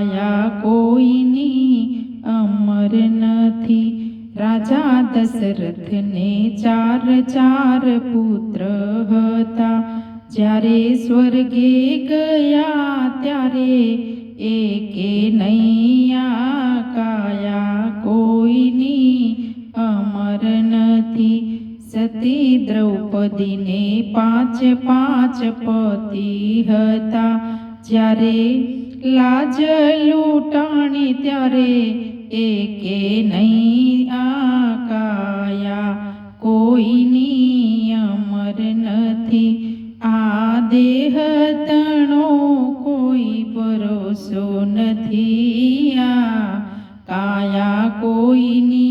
કાયા કોઈની અમર નથી। રાજા દશરથને 4 પુત્ર હતા। જ્યારે સ્વર્ગે ગયા ત્યારે એકે નૈયા કાયા કોઈની અમર નથી। સતી દ્રૌપદીને 5 પતિ હતા। જ્યારે લાજ લૂંટાણી ત્યારે એકે નૈયા કાયા કોઈની અમર નથી। આ દેહ તણો કોઈ ભરોસો નથી। આ કાયા કોઈની